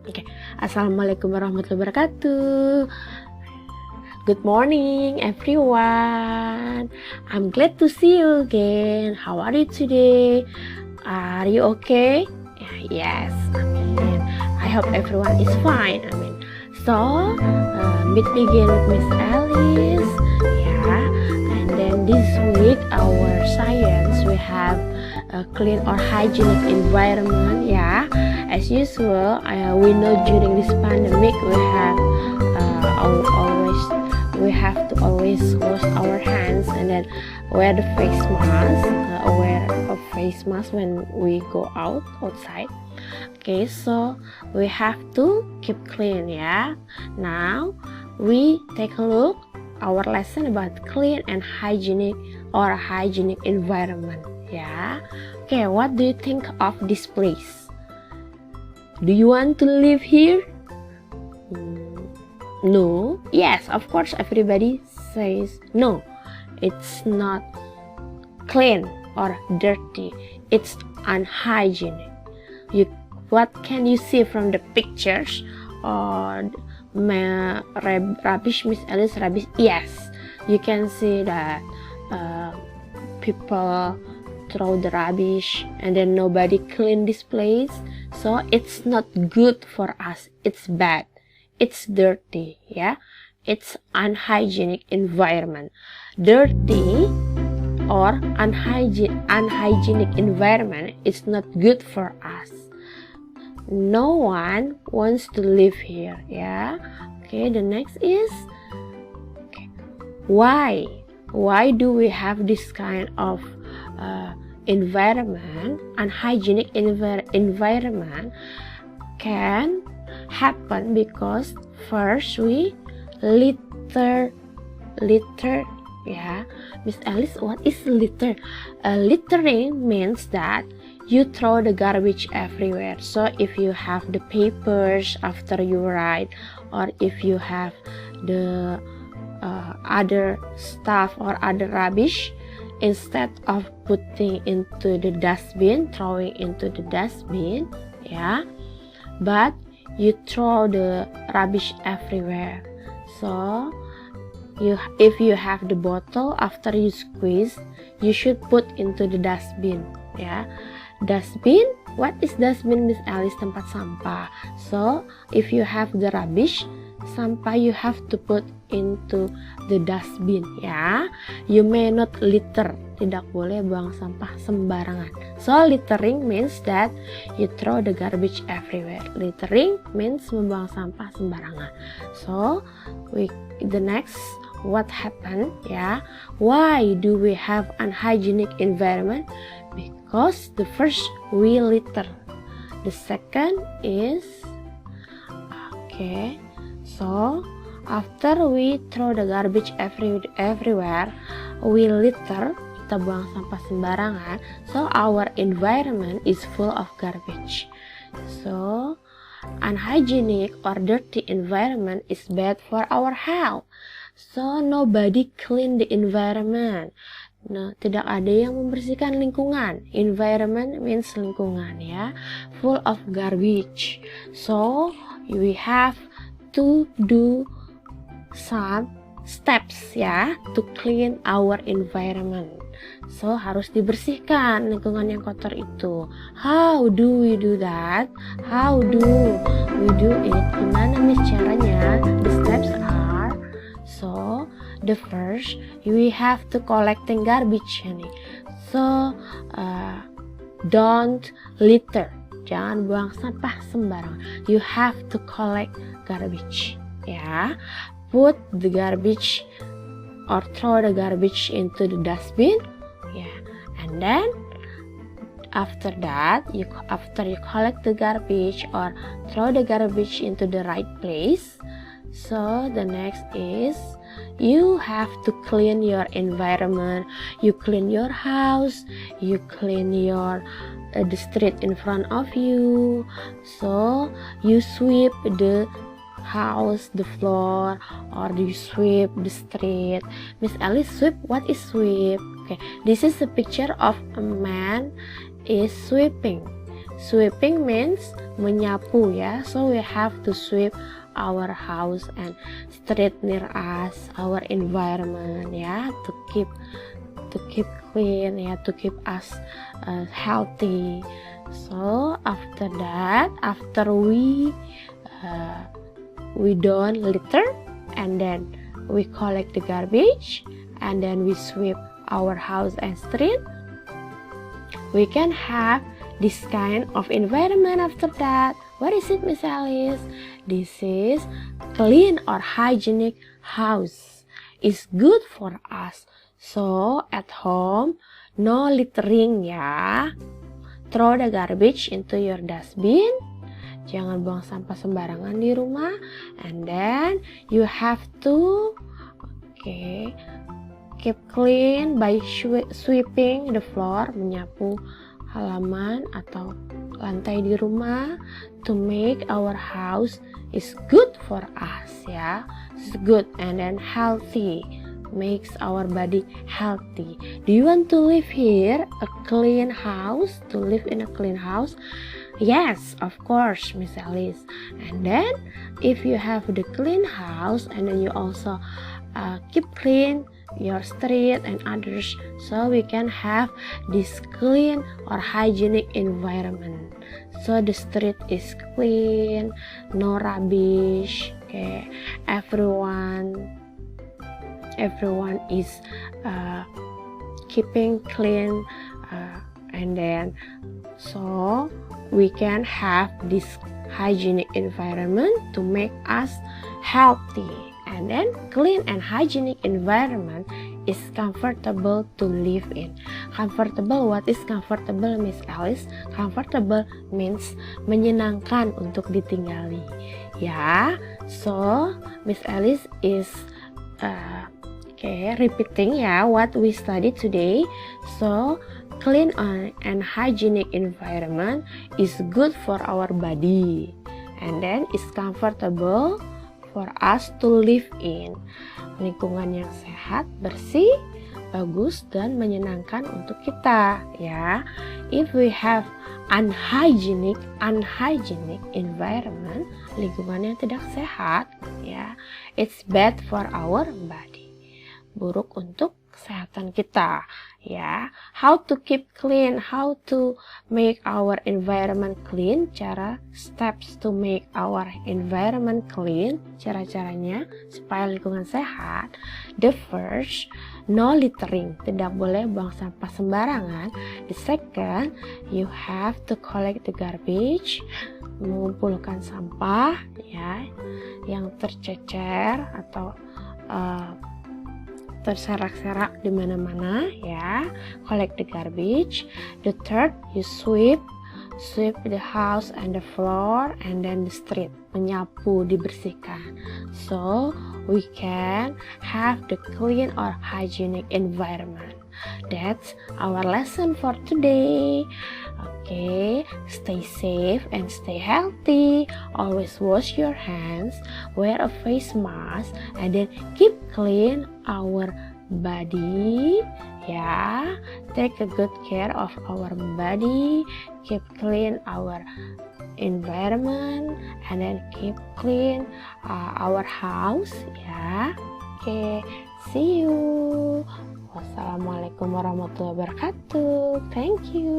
Okay. Assalamualaikum warahmatullahi wabarakatuh. Good morning, everyone. I'm glad to see you again. How are you today? Are you okay? Yes. I hope everyone is fine. So, let's begin with Miss Alice. Yeah. And then this week, our science we have a clean or hygienic environment. Yeah. As usual, we know during this pandemic we have to always wash our hands and then wear the face mask. Wear a face mask when we go outside. Okay, so we have to keep clean. Yeah. Now we take a look our lesson about clean and hygienic or hygienic environment. Yeah. Okay, what do you think of this place? Do you want to live here? No. Yes, of course, everybody says no. It's not clean or dirty. It's unhygienic. What can you see from the pictures? Or rubbish, Miss Alice, rubbish? Yes, you can see that people throw the rubbish and then nobody clean this place, so it's not good for us. It's bad, it's dirty. Yeah, it's unhygienic environment. Dirty or unhygienic environment is not good for us. No one wants to live here. Yeah. Okay, the next is why do we have this kind of environment? Unhygienic environment can happen because first we litter. Yeah, Miss Alice, what is litter? Littering means that you throw the garbage everywhere. So if you have the papers after you write, or if you have the other stuff or other rubbish, instead of putting into the dustbin, throwing into the dustbin, yeah, but you throw the rubbish everywhere. So if you have the bottle, after you squeeze, you should put into the dustbin. Yeah, dustbin. What is dustbin, Miss Alice? Tempat sampah. So if you have the rubbish, sampah, you have to put into the dustbin. Ya, you may not litter. Tidak boleh buang sampah sembarangan. So littering means that you throw the garbage everywhere. Littering means membuang sampah sembarangan. So the next, what happened? Yeah, why do we have unhygienic environment? Because the first, we litter. The second is so after we throw the garbage everywhere, we litter, kita buang sampah sembarangan, so our environment is full of garbage. So unhygienic or dirty environment is bad for our health. So nobody clean the environment. Nah, tidak ada yang membersihkan lingkungan. Environment means lingkungan, ya, full of garbage. So we have to do some steps, ya, to clean our environment. So harus dibersihkan lingkungan yang kotor itu. How do we do that? How do we do it? Gimana Miss caranya? The steps are, so the first, we have to collecting garbage, nih. So don't litter. Jangan buang sampah sembarangan. You have to collect garbage. Ya, put the garbage or throw the garbage into the dustbin. Yeah, and then after that, after you collect the garbage or throw the garbage into the right place, so the next is you have to clean your environment. You clean your house, you clean your the street in front of you. So you sweep the house, the floor, or you sweep the street. Miss Alice, sweep, what is sweep? Okay, this is a picture of a man is sweeping. Sweeping means menyapu ya. So we have to sweep our house and street near us, our environment ya, to keep clean ya, to keep us healthy. So after that, after we don't litter, and then we collect the garbage, and then we sweep our house and street, we can have this kind of environment after that. What is it, Miss Alice? This is clean or hygienic house. It's good for us. So at home, no littering ya. Throw the garbage into your dustbin. Jangan buang sampah sembarangan di rumah. And then you have to keep clean by sweeping the floor, menyapu halaman atau lantai di rumah, to make our house is good for us ya. It's good and then healthy, makes our body healthy. Do you want to live here a clean house? To live in a clean house? Yes, of course, Miss Alice. And then if you have the clean house, and then you also keep clean your street and others, so we can have this clean or hygienic environment. So the street is clean, no rubbish, everyone is keeping clean, and then so we can have this hygienic environment to make us healthy. And then clean and hygienic environment is comfortable to live in. Comfortable, what is comfortable, Miss Alice? Comfortable means menyenangkan untuk ditinggali ya. So Miss Alice is repeating ya what we studied today. So clean and hygienic environment is good for our body, and then it's comfortable for us to live in. Lingkungan yang sehat, bersih, bagus, dan menyenangkan untuk kita ya. If we have unhygienic environment, lingkungan yang tidak sehat ya, it's bad for our body, buruk untuk kesehatan kita ya. How to keep clean, how to make our environment clean, steps to make our environment clean, cara-caranya supaya lingkungan sehat. The first, no littering, tidak boleh buang sampah sembarangan. The second, you have to collect the garbage, mengumpulkan sampah ya yang tercecer atau terserak-serak di mana-mana ya. Collect the garbage. The third, you sweep the house and the floor and then the street, menyapu, dibersihkan, so we can have the clean or hygienic environment. That's our lesson for today. Okay, stay safe and stay healthy. Always wash your hands, wear a face mask, and then keep clean our body. Yeah, take a good care of our body, keep clean our environment, and then keep clean our house. Yeah, okay, see you. Wassalamualaikum warahmatullahi wabarakatuh. Thank you.